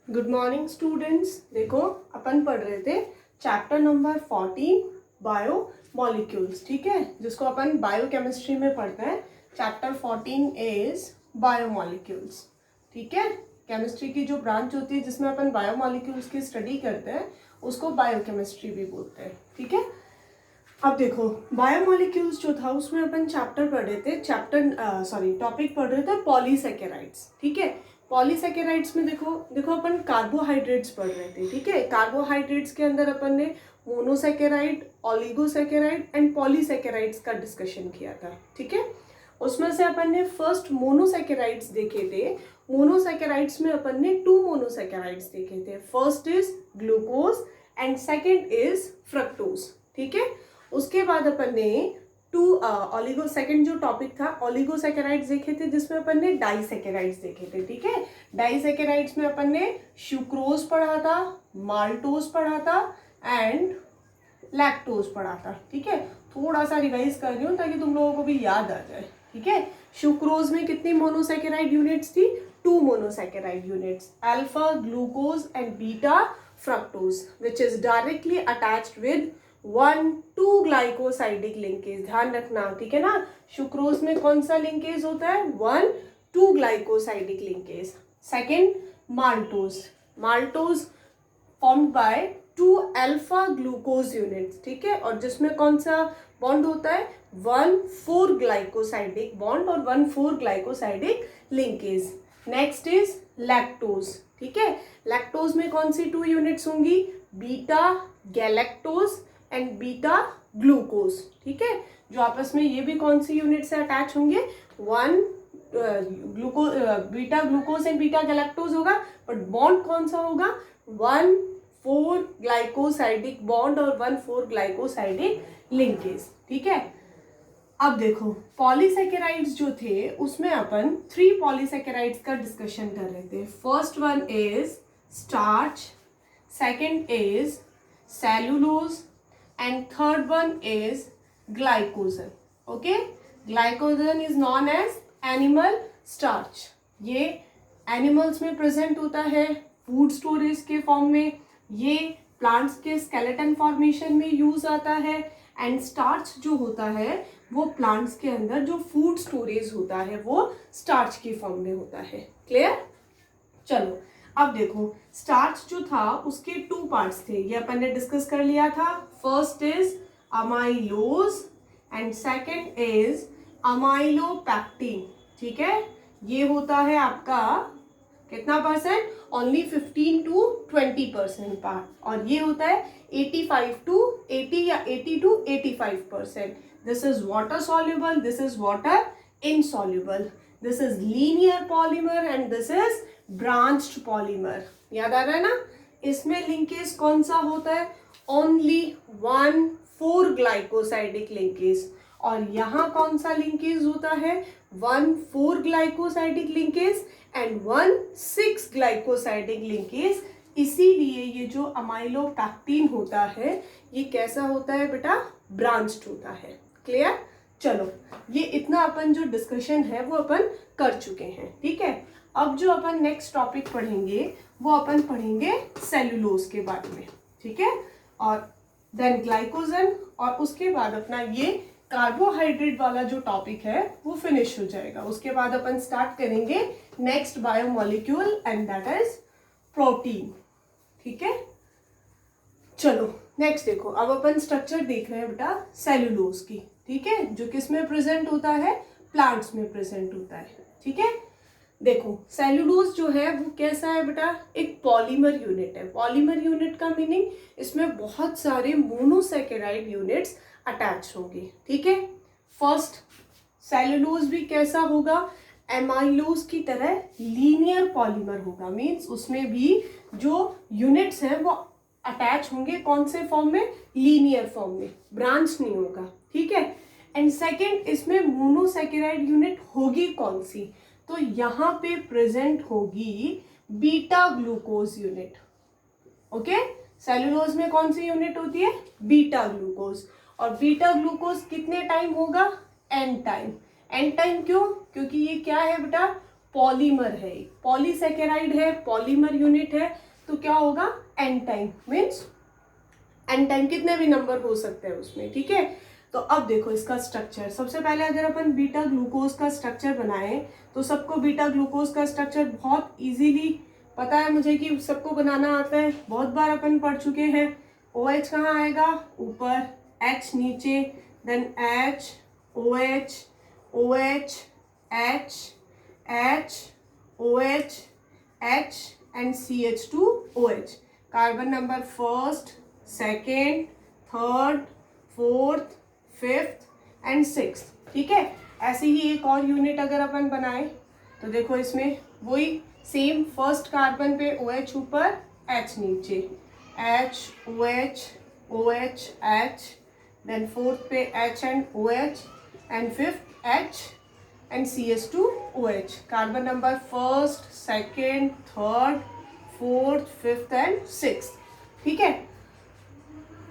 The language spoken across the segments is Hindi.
Good morning students. देखो अपन पढ़ रहे थे चैप्टर नंबर 14 बायो मॉलिक्यूल्स, ठीक है, जिसको अपन बायोकेमिस्ट्री में पढ़ते हैं। चैप्टर 14 इज बायो मॉलिक्यूल्स, ठीक है। केमिस्ट्री की जो ब्रांच होती है जिसमें अपन बायो मॉलिक्यूल्स की स्टडी करते हैं उसको बायोकेमिस्ट्री भी बोलते हैं, ठीक है। अब देखो बायोमोलिक्यूल्स जो था उसमें अपन चैप्टर पढ़ रहे थे, टॉपिक पढ़ रहे थे पॉलीसेकेराइड्स, ठीक है। पॉलीसेकेराइड्स में देखो अपन कार्बोहाइड्रेट्स पढ़ रहे थे, ठीक है। कार्बोहाइड्रेट्स के अंदर अपन ने मोनोसेकेराइड, ऑलिगोसेकेराइड एंड पॉलीसेकेराइड्स का डिस्कशन किया था, ठीक है। उसमें से अपन ने फर्स्ट मोनोसेकेराइड्स देखे थे। मोनोसेकेराइड्स में अपन ने 2 मोनोसेकेराइड्स देखे थे। First is glucose and second is fructose, ठीक है। उसके बाद अपन ने सेकेंड जो टॉपिक था ऑलिगोसेकेराइड्स देखे थे, जिसमें अपन ने डाइसेकेराइड्स देखे थे, ठीक है। डाइसेकेराइड्स में अपन ने सुक्रोज पढ़ा था, माल्टोज पढ़ा था एंड लैक्टोज पढ़ा था, ठीक है। थोड़ा सा रिवाइज कर रही हूँ ताकि तुम लोगों को भी याद आ जाए, ठीक है। सुक्रोज में कितनी मोनोसेकेराइड यूनिट्स थी? 2 monosaccharide units, alpha glucose and beta fructose, which is directly attached with 1,2 glycosidic linkage. ध्यान रखना, ठीक है ना। सुक्रोज में कौन सा लिंकेज होता है? 1,2 glycosidic linkage. Second maltose, maltose formed by 2 alpha glucose units, ठीक है। और जिसमें कौन सा बॉन्ड होता है? 1,4 ग्लाइकोसाइडिक बॉन्ड और 1,4 glycosidic linkage. Next is lactose, ठीक है। लैक्टोज में कौन सी 2 यूनिट्स होंगी? Beta galactose and beta glucose, ठीक है। जो आपस में ये भी कौन सी यूनिट से अटैच होंगे? Beta glucose and beta galactose होगा, बट बॉन्ड कौन सा होगा? 1,4 ग्लाइकोसाइडिक बॉन्ड और 1,4 ग्लाइकोसाइडिक लिंकेज, ठीक है। अब देखो पॉलीसेकेराइड्स जो थे उसमें अपन 3 पॉलीसेकेराइड्स का डिस्कशन कर रहे थे। First one is starch, second is cellulose and third one is glycogen, okay. Glycogen is known as animal starch. ये एनिमल्स में प्रेजेंट होता है फूड स्टोरेज के फॉर्म में, ये प्लांट्स के स्केलेटन फॉर्मेशन में यूज आता है, एंड स्टार्च जो होता है वो प्लांट्स के अंदर जो फूड स्टोरेज होता है वो स्टार्च के फॉर्म में होता है। क्लियर? चलो अब देखो स्टार्च जो था उसके 2 पार्ट्स थे, ये अपन ने डिस्कस कर लिया था। First is amylose and second is amylopectin, ठीक है। ये होता है आपका कितना परसेंट? ओनली 15 to 20% पार्ट, और ये होता है 85 to 80 या 80 to 85%। This is water soluble, this is water insoluble, this is linear polymer and this is branched polymer. याद आ रहा है ना? इसमें लिंकेज कौन सा होता है? ओनली 1,4 ग्लाइकोसाइडिक लिंकेज, और यहाँ कौन सा लिंकेज होता है? 1,4 glycosidic linkage and 1,6 glycosidic linkage. इसीलिए ये जो अमाइलोपैक्टिन होता है ये कैसा होता है बेटा? ब्रांच्ड होता है। क्लियर? चलो ये इतना अपन जो डिस्कशन है वो अपन कर चुके हैं, ठीक है। अब जो अपन नेक्स्ट टॉपिक पढ़ेंगे वो अपन पढ़ेंगे सेल्यूलोज के बारे में, ठीक है, और देन ग्लाइकोजन, और उसके बाद अपना ये कार्बोहाइड्रेट वाला जो टॉपिक है वो फिनिश हो जाएगा। उसके बाद अपन स्टार्ट करेंगे next biomolecule and that is protein, ठीक है। चलो नेक्स्ट देखो, अब अपन स्ट्रक्चर देख रहे हैं बेटा सेल्यूलोज की, ठीक है, जो किस में प्रेजेंट होता है? प्लांट्स में प्रेजेंट होता है, ठीक है। देखो सेल्यूलोज जो है वो कैसा है बेटा? एक पॉलीमर यूनिट है। पॉलीमर यूनिट का मीनिंग इसमें बहुत सारे मोनोसेकेराइड यूनिट्स अटैच होंगे, ठीक है। फर्स्ट सेल्यूलोज भी कैसा होगा? एमाइलोज की तरह लीनियर पॉलीमर होगा, मीन्स उसमें भी जो यूनिट्स हैं वो अटैच होंगे कौन से फॉर्म में? लीनियर फॉर्म में, ब्रांच नहीं होगा, ठीक है। एंड सेकेंड इसमें मोनोसेकेराइड यूनिट होगी कौन सी? तो यहाँ पे प्रेजेंट होगी beta glucose unit, okay. Cellulose में कौन सी यूनिट होती है? बीटा ग्लूकोज, और बीटा ग्लूकोज कितने टाइम होगा? N time. एन टाइम क्यों? क्योंकि ये क्या है बेटा? पॉलीमर है, पॉलीसेकेराइड है, पॉलीमर यूनिट है, तो क्या होगा N time, means N time कितने भी नंबर हो सकते हैं उसमें, ठीक है। तो अब देखो इसका स्ट्रक्चर, सबसे पहले अगर अपन बीटा ग्लूकोज का स्ट्रक्चर बनाएं तो सबको बीटा ग्लूकोज का स्ट्रक्चर बहुत इजीली पता है मुझे कि सबको बनाना आता है, बहुत बार अपन पढ़ चुके हैं। OH कहाँ आएगा, ऊपर, H नीचे, then H, OH, OH, H, H, OH, H and CH2OH। Carbon number first, second, third, fourth, fifth and sixth, ठीक है। ऐसे ही एक और यूनिट अगर अपन बनाए तो देखो इसमें वही सेम, फर्स्ट कार्बन पे OH ऊपर, H नीचे, H, OH, OH, H, then fourth पे H and OH and fifth H and CH2OH। Carbon number first, second, third, fourth, fifth and sixth, ठीक है।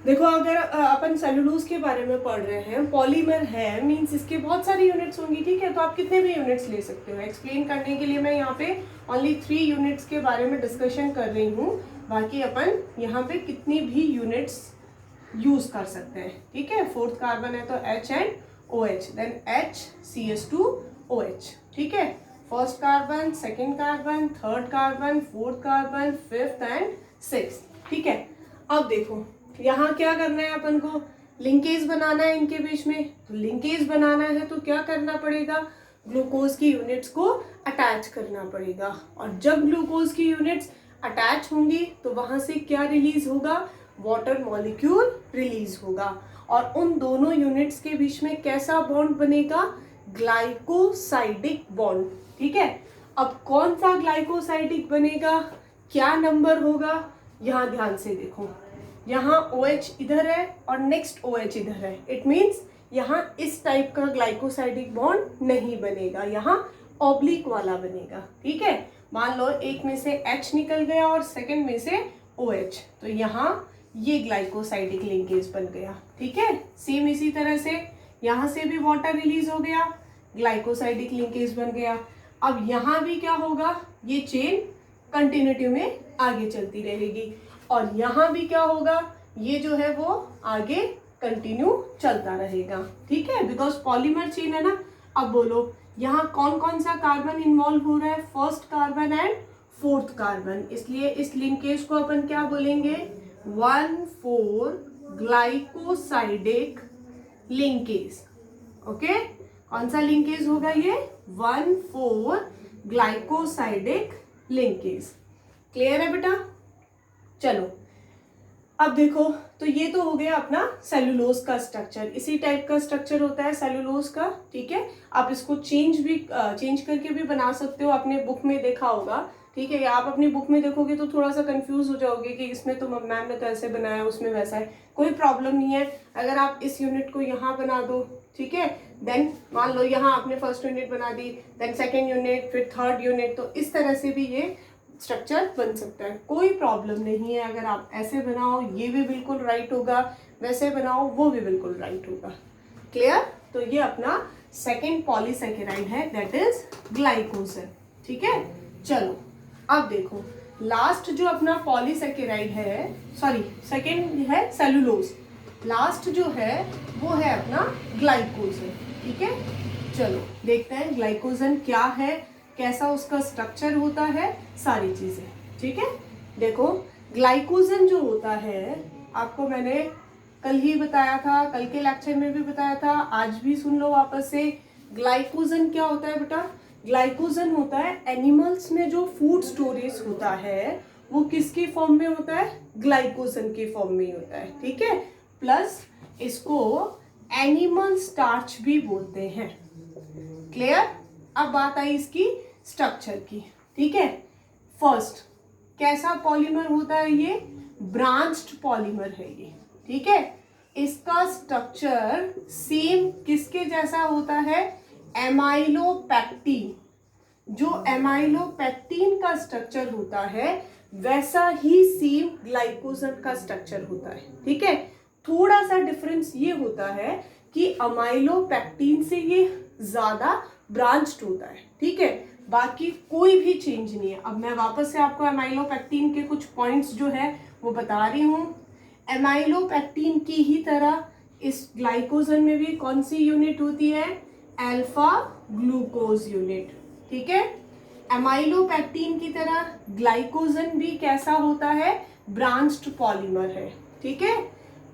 देखो अगर अपन सेलुलोज के बारे में पढ़ रहे हैं, पॉलीमर है मींस इसके बहुत सारी यूनिट्स होंगी, ठीक है। तो आप कितने भी यूनिट्स ले सकते हो। एक्सप्लेन करने के लिए मैं यहाँ पे ओनली 3 यूनिट्स के बारे में डिस्कशन कर रही हूँ, बाकी अपन यहाँ पे कितनी भी यूनिट्स यूज कर सकते हैं, ठीक है। फोर्थ कार्बन है तो H and OH, then H, CH2OH, ठीक है। First carbon, second carbon, third carbon, fourth carbon, fifth and sixth, ठीक है। अब देखो यहाँ क्या करना है अपन को, लिंकेज बनाना है इनके बीच में। तो लिंकेज बनाना है तो क्या करना पड़ेगा, ग्लूकोज की यूनिट्स को अटैच करना पड़ेगा। और जब ग्लूकोज की यूनिट्स अटैच होंगी तो वहां से क्या रिलीज होगा, वाटर मॉलिक्यूल रिलीज होगा। और उन दोनों यूनिट्स के बीच में कैसा बॉन्ड बनेगा, ग्लाइकोसाइडिक बॉन्ड, ठीक है। अब कौन सा ग्लाइकोसाइडिक बनेगा, क्या नंबर होगा, यहाँ ध्यान से देखो। यहाँ OH इधर है और नेक्स्ट OH इधर है, इट मीन्स यहाँ इस टाइप का ग्लाइकोसाइडिक बॉन्ड नहीं बनेगा, यहाँ ऑब्लिक वाला बनेगा, ठीक है। मान लो एक में से H निकल गया और सेकंड में से OH, तो यहाँ ये ग्लाइकोसाइडिक लिंकेज बन गया, ठीक है। सेम इसी तरह से यहाँ से भी वाटर रिलीज हो गया, ग्लाइकोसाइडिक लिंकेज बन गया। अब यहाँ भी क्या होगा, ये चेन कंटिन्यूटी में आगे चलती रहेगी। और यहाँ भी क्या होगा, ये जो है वो आगे कंटिन्यू चलता रहेगा, ठीक है, बिकॉज पॉलीमर चेन है ना। अब बोलो यहाँ कौन कौन सा कार्बन इन्वॉल्व हो रहा है, first carbon and fourth carbon, इसलिए इस लिंकेज को अपन क्या बोलेंगे, 1,4 ग्लाइकोसाइडिक लिंकेज, ओके। कौन सा लिंकेज होगा ये, 1,4 ग्लाइकोसाइडिक लिंकेज। क्लियर है बेटा, चलो अब देखो, तो ये तो हो गया अपना सेलुलोज का स्ट्रक्चर। इसी टाइप का स्ट्रक्चर होता है सेलुलोज का, ठीक है। आप इसको चेंज करके भी बना सकते हो, आपने बुक में देखा होगा, ठीक है। आप अपनी बुक में देखोगे तो थोड़ा सा कंफ्यूज हो जाओगे कि इसमें तो मैम ने तो ऐसे बनाया, उसमें वैसा है, कोई प्रॉब्लम नहीं है। अगर आप इस यूनिट को यहाँ बना दो, ठीक है, देन मान लो यहाँ आपने फर्स्ट यूनिट बना दी, देन सेकेंड यूनिट, फिर थर्ड यूनिट, तो इस तरह से भी ये स्ट्रक्चर बन सकता है, कोई प्रॉब्लम नहीं है। अगर आप ऐसे बनाओ ये भी बिल्कुल राइट होगा, वैसे बनाओ वो भी बिल्कुल राइट होगा। क्लियर, तो ये अपना सेकेंड पॉलीसेकेराइड है, दैट इज ग्लाइकोजन, ठीक है। चलो अब देखो लास्ट जो अपना पॉलीसेकेराइड है, सॉरी सेकेंड है सेलुलोज, लास्ट जो है वो है अपना ग्लाइकोजन, ठीक है। चलो देखते हैं ग्लाइकोजन क्या है, कैसा उसका स्ट्रक्चर होता है, सारी चीजें, ठीक है। देखो ग्लाइकोजन जो होता है, आपको मैंने कल ही बताया था, कल के लेक्चर में भी बताया था, आज भी सुन लो वापस से। ग्लाइकोजन क्या होता है बेटा, ग्लाइकोजन होता है एनिमल्स में जो फूड स्टोरेज होता है वो किसके फॉर्म में होता है, ग्लाइकोजन के फॉर्म में होता है, ठीक है। प्लस इसको एनिमल स्टार्च भी बोलते हैं। क्लियर, अब बात आई इसकी स्ट्रक्चर की, ठीक है। फर्स्ट कैसा पॉलीमर होता है, ये ब्रांच्ड पॉलीमर है ये, ठीक है। इसका स्ट्रक्चर सेम किसके जैसा होता है, एमाइलोपेक्टिन, जो एमाइलोपेक्टिन का स्ट्रक्चर होता है वैसा ही सेम ग्लाइकोजन का स्ट्रक्चर होता है, ठीक है। थोड़ा सा डिफरेंस ये होता है कि अमाइलोपेक्टिन से ये ज्यादा ब्रांच्ड होता है, ठीक है। बाकी कोई भी चेंज नहीं है। अब मैं वापस से आपको एमाइलोपेक्टिन के कुछ पॉइंट्स जो है वो बता रही हूँ। एमाइलोपेक्टिन की ही तरह इस ग्लाइकोजन में भी कौन सी यूनिट होती है, अल्फा ग्लूकोज यूनिट, ठीक है। एमाइलोपेक्टिन की तरह ग्लाइकोजन भी कैसा होता है, ब्रांच्ड पॉलीमर है, ठीक है।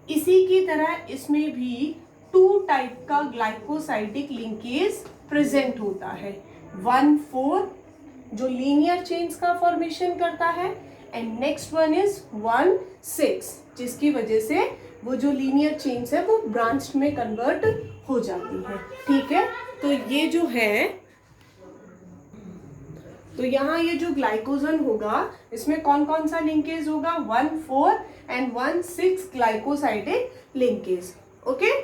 इसी की तरह इसमें भी 2 टाइप का ग्लाइकोसाइडिक लिंकेज प्रेजेंट होता है, 1,4 जो लीनियर चेन्स का फॉर्मेशन करता है, एंड नेक्स्ट वन इज 1,6 जिसकी वजह से वो जो लीनियर चेन्स है वो ब्रांच में कन्वर्ट हो जाती है, ठीक है। तो ये जो है, तो यहाँ ये जो ग्लाइकोजन होगा इसमें कौन कौन सा लिंकेज होगा, 1,4 एंड 1,6 ग्लाइकोसाइडिक लिंकेज, ओके।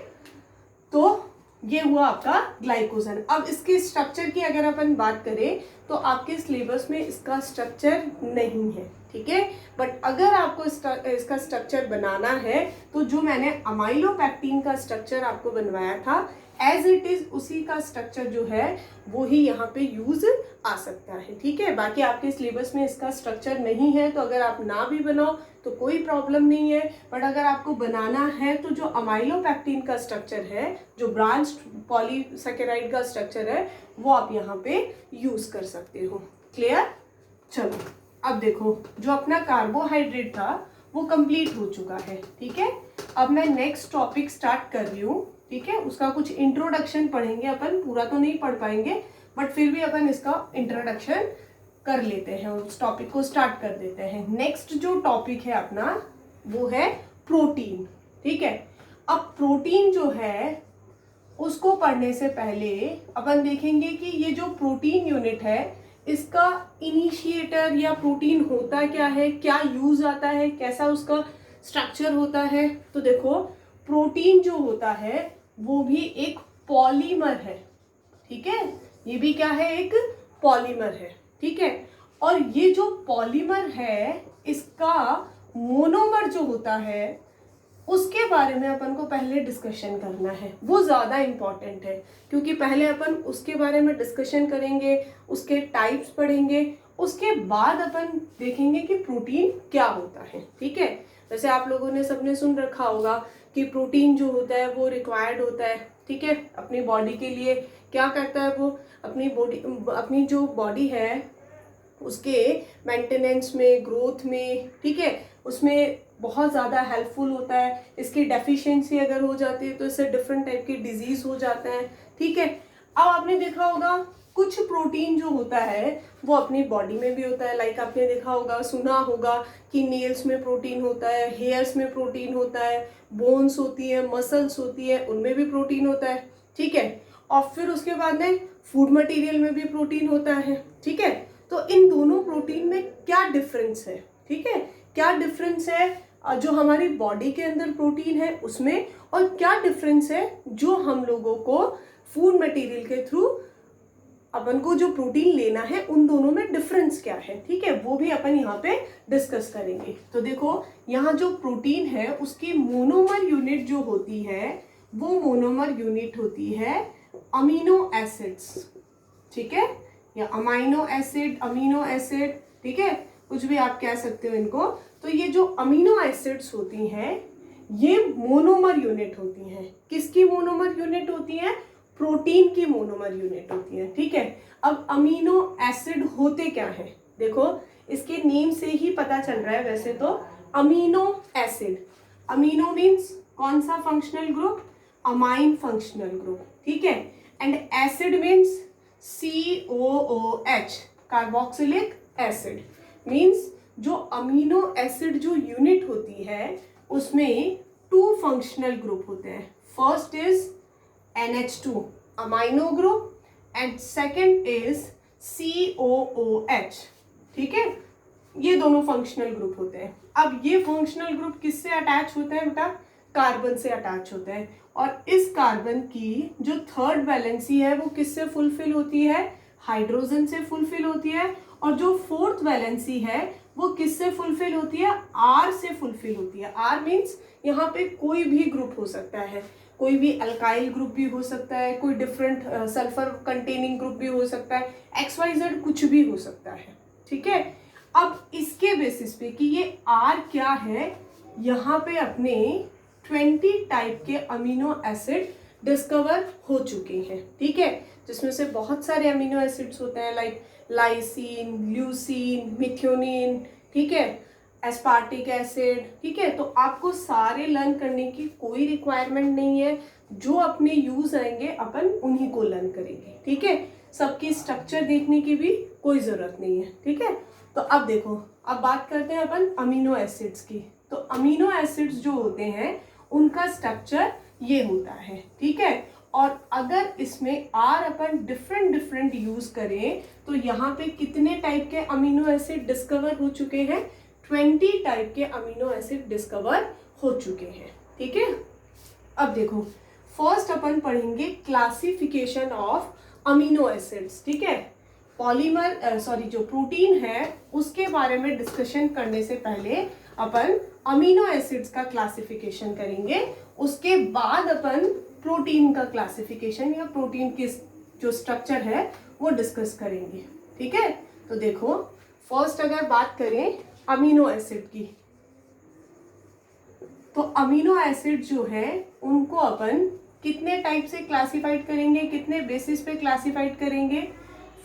तो ये हुआ आपका ग्लाइकोजन। अब इसके स्ट्रक्चर की अगर अपन बात करें तो आपके सिलेबस में इसका स्ट्रक्चर नहीं है, ठीक है। बट अगर आपको इसका स्ट्रक्चर बनाना है तो जो मैंने अमाइलोपेक्टिन का स्ट्रक्चर आपको बनवाया था एज इट इज उसी का स्ट्रक्चर जो है वो ही यहाँ पे यूज आ सकता है, ठीक है। बाकी आपके सिलेबस में इसका स्ट्रक्चर नहीं है तो अगर आप ना भी बनाओ तो कोई प्रॉब्लम नहीं है, बट अगर आपको बनाना है तो जो अमाइलोपेक्टिन का स्ट्रक्चर है, जो ब्रांच्ड पॉलीसैकेराइड का स्ट्रक्चर है, वो आप यहाँ पे यूज कर सकते हो। क्लियर? चलो अब देखो, जो अपना कार्बोहाइड्रेट था वो कंप्लीट हो चुका है, ठीक है। अब मैं नेक्स्ट टॉपिक स्टार्ट कर रही हूँ, ठीक है। उसका कुछ इंट्रोडक्शन पढ़ेंगे अपन, पूरा तो नहीं पढ़ पाएंगे बट फिर भी अपन इसका इंट्रोडक्शन कर लेते हैं, उस टॉपिक को स्टार्ट कर देते हैं। नेक्स्ट जो टॉपिक है अपना वो है प्रोटीन, ठीक है। अब प्रोटीन जो है उसको पढ़ने से पहले अपन देखेंगे कि ये जो प्रोटीन यूनिट है इसका इनिशिएटर या प्रोटीन होता क्या है, क्या यूज आता है, कैसा उसका स्ट्रक्चर होता है। तो देखो, प्रोटीन जो होता है वो भी एक पॉलीमर है, ठीक है। ये भी क्या है, एक पॉलीमर है, ठीक है। और ये जो पॉलीमर है इसका मोनोमर जो होता है उसके बारे में अपन को पहले डिस्कशन करना है, वो ज़्यादा इम्पॉर्टेंट है क्योंकि पहले अपन उसके बारे में डिस्कशन करेंगे, उसके टाइप्स पढ़ेंगे, उसके बाद अपन देखेंगे कि प्रोटीन क्या होता है, ठीक है। वैसे आप लोगों ने सबने सुन रखा होगा कि प्रोटीन जो होता है वो रिक्वायर्ड होता है, ठीक है, अपनी बॉडी के लिए। क्या करता है वो, अपनी जो बॉडी है उसके मेंटेनेंस में, ग्रोथ में, ठीक है, उसमें बहुत ज़्यादा हेल्पफुल होता है। इसकी डेफिशिएंसी अगर हो जाती है तो इससे डिफरेंट टाइप की डिजीज हो जाते हैं, ठीक है। अब आपने देखा होगा कुछ प्रोटीन जो होता है वो अपनी बॉडी में भी होता है, लाइक आपने देखा होगा, सुना होगा कि नेल्स में प्रोटीन होता है, हेयर्स में प्रोटीन होता है, बोन्स होती है, मसल्स होती है, उनमें भी प्रोटीन होता है, ठीक है। और फिर उसके बाद में फूड मटेरियल में भी प्रोटीन होता है, ठीक है। तो इन दोनों प्रोटीन में क्या डिफरेंस है, ठीक है, क्या डिफरेंस है जो हमारी बॉडी के अंदर प्रोटीन है उसमें, और क्या डिफरेंस है जो हम लोगों को फूड मटेरियल के थ्रू अपन को जो प्रोटीन लेना है, उन दोनों में डिफरेंस क्या है, ठीक है, वो भी अपन यहाँ पे डिस्कस करेंगे। तो देखो, यहाँ जो प्रोटीन है उसकी मोनोमर यूनिट जो होती है वो मोनोमर यूनिट होती है अमीनो एसिड्स, ठीक है, या अमाइनो एसिड, अमीनो एसिड, ठीक है, कुछ भी आप कह सकते हो इनको। तो ये जो अमीनो एसिड्स होती हैं ये मोनोमर यूनिट होती हैं। किसकी मोनोमर यूनिट होती है, प्रोटीन की मोनोमर यूनिट होती है, ठीक है। अब अमीनो एसिड होते क्या है, देखो इसके नेम से ही पता चल रहा है वैसे तो। अमीनो एसिड, अमीनो मीन्स कौन सा functional group, amine functional group, ठीक है। And acid means COOH, carboxylic acid. Means जो अमीनो एसिड जो यूनिट होती है उसमें 2 फंक्शनल ग्रुप होते हैं। First is NH2 amino group and second is COOH, ठीक है। ये दोनों फंक्शनल ग्रुप होते हैं। अब ये फंक्शनल ग्रुप किससे अटैच होते हैं बेटा, कार्बन से अटैच होते हैं। और इस कार्बन की जो थर्ड वैलेंसी है वो किससे फुलफिल होती है, हाइड्रोजन से फुलफिल होती है। और जो फोर्थ वैलेंसी है वो किससे फुलफिल होती है, R से फुलफिल होती है। R मीन्स यहाँ पे कोई भी ग्रुप हो सकता है, कोई भी अल्काइल ग्रुप भी हो सकता है, कोई डिफरेंट सल्फर कंटेनिंग ग्रुप भी हो सकता है, XYZ कुछ भी हो सकता है, ठीक है। अब इसके बेसिस पे कि ये R क्या है, यहाँ पे अपने 20 टाइप के अमीनो एसिड डिस्कवर हो चुके हैं, ठीक है, जिसमें से बहुत सारे अमीनो एसिड्स होते हैं लाइक लाइसिन, ल्यूसीन, मिथ्योनिन, ठीक है, एस्पार्टिक एसिड, ठीक है। तो आपको सारे लर्न करने की कोई रिक्वायरमेंट नहीं है, जो अपने यूज आएंगे अपन उन्हीं को लर्न करेंगे, ठीक है। सबकी स्ट्रक्चर देखने की भी कोई जरूरत नहीं है, ठीक है। तो अब देखो, अब बात करते हैं अपन अमीनो एसिड्स की। तो अमीनो एसिड्स जो होते हैं उनका स्ट्रक्चर ये होता है, ठीक है। और अगर इसमें आर अपन डिफरेंट यूज करें तो यहाँ पे कितने टाइप के अमीनो एसिड डिस्कवर हो चुके हैं, 20 टाइप के अमीनो एसिड डिस्कवर हो चुके हैं, ठीक है। अब देखो, फर्स्ट अपन पढ़ेंगे क्लासिफिकेशन ऑफ अमीनो एसिड्स, ठीक है। पॉलीमर जो प्रोटीन है उसके बारे में डिस्कशन करने से पहले अपन अमीनो एसिड्स का क्लासिफिकेशन करेंगे, उसके बाद अपन प्रोटीन का क्लासिफिकेशन या प्रोटीन की जो स्ट्रक्चर है वो डिस्कस करेंगे, ठीक है। तो देखो, फर्स्ट अगर बात करें अमीनो एसिड की, तो अमीनो एसिड जो है उनको अपन कितने टाइप से क्लासिफाइड करेंगे, कितने बेसिस पे क्लासिफाइड करेंगे।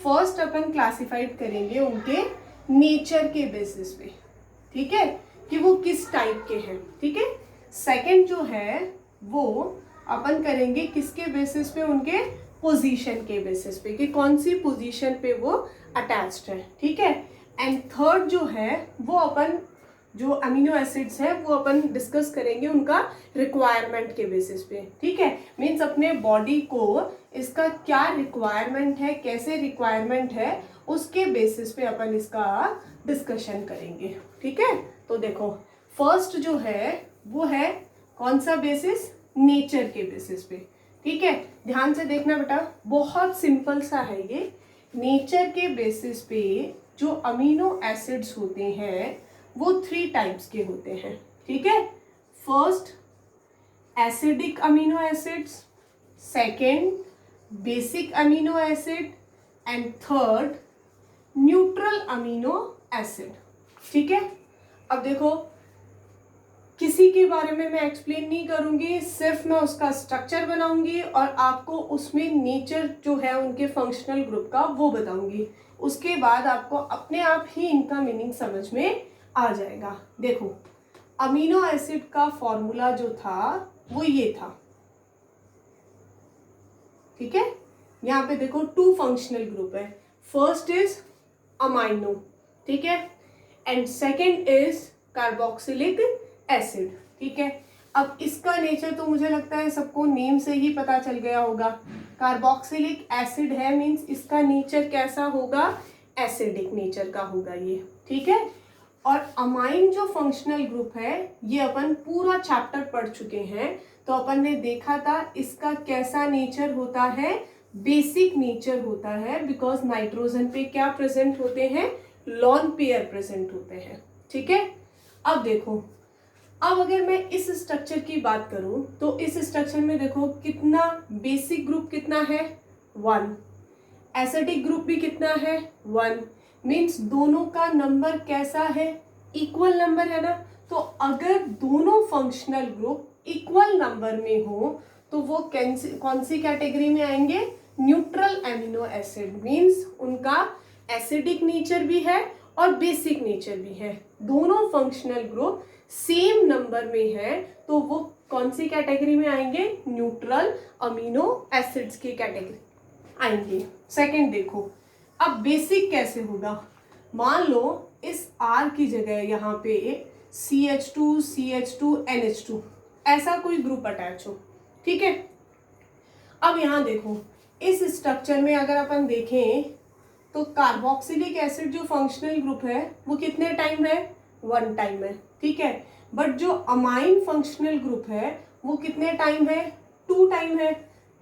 फर्स्ट अपन क्लासिफाइड करेंगे उनके नेचर के बेसिस पे, ठीक है, कि वो किस टाइप के हैं, ठीक है। सेकंड जो है वो अपन करेंगे किसके बेसिस पे, उनके पोजीशन के बेसिस पे, कि कौन सी पोजीशन पे वो अटैच्ड है, ठीक है। एंड थर्ड जो है वो अपन जो अमीनो एसिड्स है वो अपन डिस्कस करेंगे उनका रिक्वायरमेंट के बेसिस पे, ठीक है। मीन्स अपने बॉडी को इसका क्या रिक्वायरमेंट है, कैसे रिक्वायरमेंट है, उसके बेसिस पे अपन इसका डिस्कशन करेंगे, ठीक है। तो देखो, फर्स्ट जो है वो है कौन सा बेसिस, नेचर के बेसिस पे, ठीक है। ध्यान से देखना बेटा, बहुत सिंपल सा है ये। नेचर के बेसिस पे जो अमीनो एसिड्स होते हैं वो 3 टाइप्स के होते हैं, ठीक है। First acidic amino acids, second basic amino acid and third neutral amino acid, ठीक है। अब देखो, किसी के बारे में मैं एक्सप्लेन नहीं करूंगी, सिर्फ मैं उसका स्ट्रक्चर बनाऊंगी और आपको उसमें नेचर जो है उनके फंक्शनल ग्रुप का वो बताऊंगी। उसके बाद आपको अपने आप ही इनका मीनिंग समझ में आ जाएगा। देखो, अमीनो एसिड का फॉर्मूला जो था वो ये था, ठीक है। यहाँ पे देखो 2 फंक्शनल ग्रुप है, फर्स्ट इज अमाइनो, ठीक है, and second is carboxylic acid, ठीक है। अब इसका नेचर तो मुझे लगता है सबको नेम से ही पता चल गया होगा। कार्बोक्सिलिक एसिड है, मीन्स इसका नेचर कैसा होगा, एसिडिक नेचर का होगा ये, ठीक है। और अमाइन जो फंक्शनल ग्रुप है ये अपन पूरा चैप्टर पढ़ चुके हैं, तो अपन ने देखा था इसका कैसा नेचर होता है, बेसिक नेचर होता है, बिकॉज नाइट्रोजन पे क्या प्रेजेंट होते हैं, लॉन पेयर प्रेजेंट होते हैं, ठीक है। अब देखो, अब अगर मैं इस स्ट्रक्चर की बात करूं तो इस स्ट्रक्चर में देखो कितना बेसिक ग्रुप कितना है, 1, एसिडिक ग्रुप भी कितना है, 1, मीन्स दोनों का नंबर कैसा है, इक्वल नंबर है ना। तो अगर दोनों फंक्शनल ग्रुप इक्वल नंबर में हो तो वो कौन सी कैटेगरी में आएंगे, न्यूट्रल एमिनो एसिड, मीन्स उनका एसिडिक नेचर भी है और बेसिक नेचर भी है, दोनों फंक्शनल ग्रुप सेम नंबर में है, तो वो कौन सी कैटेगरी में आएंगे, न्यूट्रल अमीनो एसिड्स की कैटेगरी आएंगे। सेकंड देखो, अब बेसिक कैसे होगा, मान लो इस R की जगह यहाँ पे CH2 CH2 NH2 ऐसा कोई ग्रुप अटैच हो, ठीक है। अब यहाँ देखो, इस स्ट्रक्चर में अगर अपन देखें तो कार्बोक्सिलिक एसिड जो फंक्शनल ग्रुप है वो कितने टाइम है, 1 टाइम है, ठीक है। बट जो अमाइन फंक्शनल ग्रुप है वो कितने टाइम है, 2 टाइम है।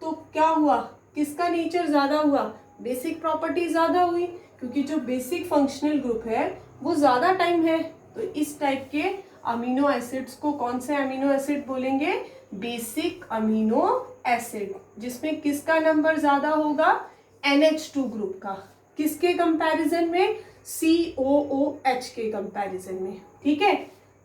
तो क्या हुआ, किसका नेचर ज्यादा हुआ, बेसिक प्रॉपर्टी ज्यादा हुई, क्योंकि जो बेसिक फंक्शनल ग्रुप है वो ज्यादा टाइम है, तो इस टाइप के अमीनो एसिड्स को कौन से अमीनो एसिड बोलेंगे? बेसिक अमीनो एसिड, जिसमें किसका नंबर ज्यादा होगा? NH2 ग्रुप का। किसके कंपैरिजन में? COOH के कंपैरिजन में। ठीक है।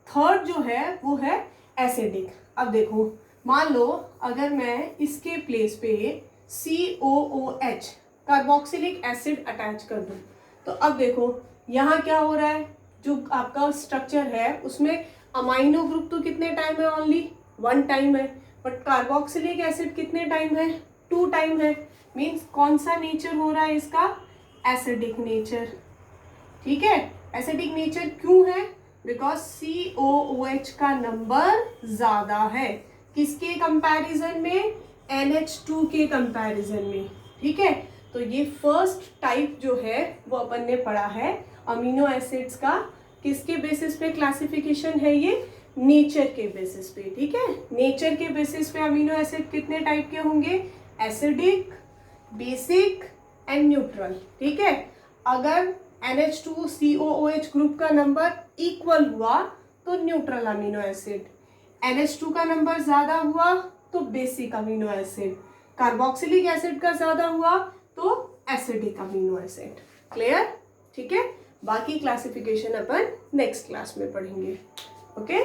थर्ड जो है वो है एसिडिक। अब देखो, मान लो अगर मैं इसके प्लेस पे COOH कार्बोक्सिलिक एसिड अटैच कर दूं, तो अब देखो यहाँ क्या हो रहा है, जो आपका स्ट्रक्चर है उसमें अमाइनो ग्रुप तो कितने टाइम है? ओनली 1 टाइम है। बट कार्बोक्सिलिक एसिड कितने टाइम है? 2 टाइम है। मीन्स कौन सा नेचर हो रहा है इसका? Acidic nature. ठीक है। एसिडिक नेचर क्यों है? बिकॉज COOH का नंबर ज्यादा है। किसके कंपैरिजन में? NH2 के कंपैरिजन में। ठीक है। तो ये फर्स्ट टाइप जो है वो अपन ने पढ़ा है अमीनो एसिड्स का। किसके बेसिस पे क्लासिफिकेशन है ये? नेचर के बेसिस पे। ठीक है। नेचर के बेसिस पे अमीनो एसिड कितने टाइप के होंगे? Acidic, basic and neutral. ठीक है। अगर NH2COOH ग्रुप का नंबर इक्वल हुआ तो न्यूट्रल अमीनो एसिड, NH2 का नंबर ज्यादा हुआ तो basic amino acid, carboxylic acid का ज्यादा हुआ तो एसिडिक अमीनो एसिड। क्लियर? ठीक है। बाकी क्लासिफिकेशन अपन नेक्स्ट क्लास में पढ़ेंगे। ओके।